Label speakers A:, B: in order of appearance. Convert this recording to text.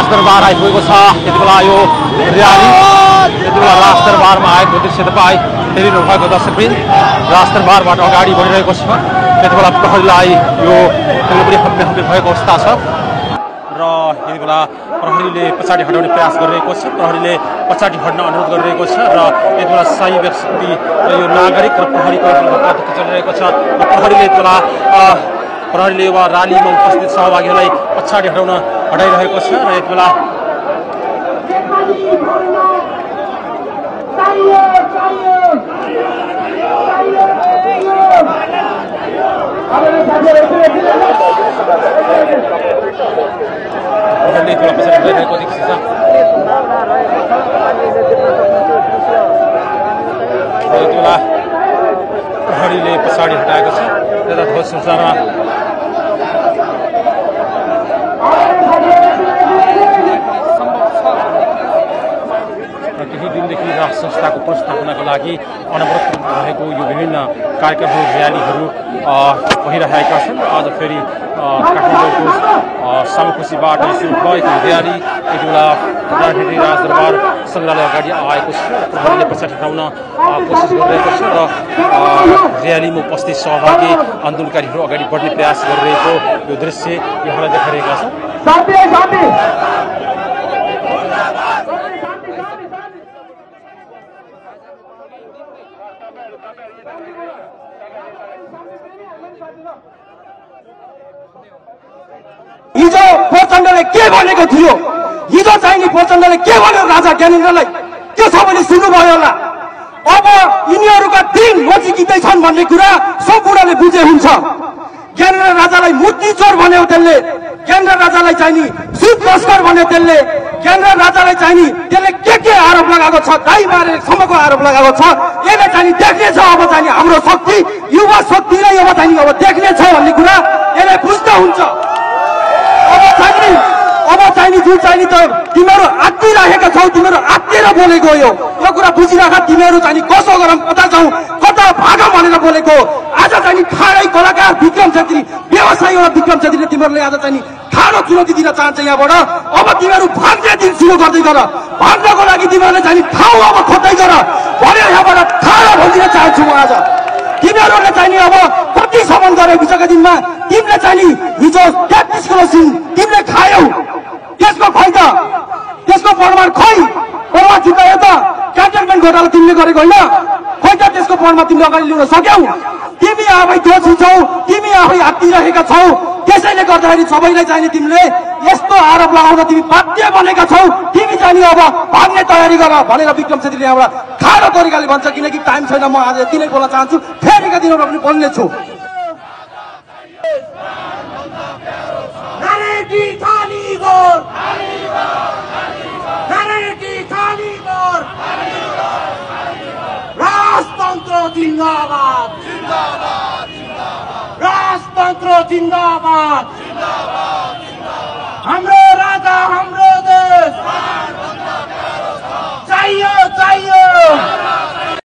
A: राजदरबार आइपुगेको छ। त्यति बेला यो र्याली त्यति बेला राजदरबारमा आएको दृश्य तपाईँ हेरिरहनु भएको दर्शकवृन्द। राजदरबारबाट अगाडि बढिरहेको छ। त्यति बेला प्रहरीलाई यो पनि हम्मे भएको अवस्था छ र यति बेला प्रहरीले पछाडि हटाउने प्रयास गरिरहेको छ। प्रहरीले पछाडि हट्न अनुरोध गरिरहेको छ र यति बेला सही व्यक्ति यो नागरिक र प्रहरीको चलिरहेको छ र प्रहरीले यति बेला प्रहरीले यो र्यालीमा उपस्थित सहभागीहरूलाई पछाडि हटाइरहेको छ र यति बेला प्रहरीले पछाडि हटाएको छ। यता ध्वज संसारमा केही दिनदेखि राष्ट्र संस्थाको पुनर्स्थापनाको लागि अनवरत रहेको यो विभिन्न कार्यक्रमहरू र्यालीहरू भइरहेका छन्। आज फेरि काठमाडौँको सामुखुसीबाट सुरु भएको र्याली यति बेला राजदरबार सङ्ग्रहालय अगाडि आएको छ। प्रहरीले पछाडि हटाउन कोसिस गरिरहेको छ र र्यालीमा उपस्थित सहभागी आन्दोलनकारीहरू अगाडि बढ्ने प्रयास गरिरहेको यो दृश्य यहाँलाई देखाइरहेका छन्।
B: हिजो प्रचण्डले के भनेको थियो, हिजो चाहिँ नि प्रचण्डले के भन्यो राजा ज्ञानेन्द्रलाई, त्यो सबैले सुन्नुभयो होला। अब यिनीहरूका दिन नजिकिँदैछन् भन्ने कुरा सम्पूर्णले बुझे हुन्छ। ज्ञानेन्द्र राजालाई मूर्ति चोर भन्यो त्यसले, ज्ञानेन्द्र राजालाई चाहिँ नि सुद तस्कर भन्यो त्यसले, ज्ञानेन्द्र राजालाई चाहिँ नि त्यसले के आरोप लगाएको छ, दाइ मारेसम्मको आरोप लगाएको छ। यसले चाहिँ देख्ने छ अब चाहिँ हाम्रो शक्ति, युवा शक्तिलाई अब चाहिँ अब देख्ने छ भन्ने कुरा यसले बुझ्दा हुन्छ। अब चाहिँ जुन चाहिँ त तिमीहरू आत्तिराखेका छौ, तिमीहरू आत्तिएर बोलेको यो कुरा बुझिराख। तिमीहरू चाहिँ कसो गरौँ, कता जाउँ, कता भागौँ भनेर बोलेको। आज चाहिँ ठाडै कलाकार विक्रम छेत्री, व्यवसायी एउटा विक्रम छेत्रीले तिमीहरूले आज चाहिँ ठाडो चुनौती दिन चाहन्छ यहाँबाट। अब तिमीहरू भाग्ने दिन सुरु गर्दै गर, भाग्नको लागि तिमीहरूले चाहिँ ठाउँ अब खोज्दै गर भनेर यहाँबाट ठाडो भनिदिन चाहन्छु म। आज तिमीहरूले चाहिँ अब कतिसम्म गरे विगतका दिनमा, तिमीले चाहिँ हिजो 33 किलो सिङ तिमीले खायौ, त्यसको खै त, त्यसको प्रमाण खै, प्रमाण चुकायो त। क्यान्टनमेन्ट घोटाला तिमीले गरेको होइन, खै त त्यसको प्रमाण तिमीले अगाडि ल्याउन सक्यौ। तिमी आफै दोषी छौ, तिमी आफै आत्तिरहेका छौ। त्यसैले गर्दाखेरि सबैलाई चाहिँ तिमीले यस्तो आरोप लगाउन तिमी बाध्य बनेका छौ। तिमी चाहिँ अब भाग्ने तयारी गर भनेर विक्रम छेत्रीले यहाँबाट ठाडो तरिकाले भन्छ। किनकि टाइम छैन, म आज यति नै बोल्न चाहन्छु, फेरिका दिनमा पनि बोल्नेछु।
C: राजतन्त्र जिन्दाबाद, राजतन्त्र जिन्दाबाद, हाम्रो राजा हाम्रो देश चाहियो चाहियो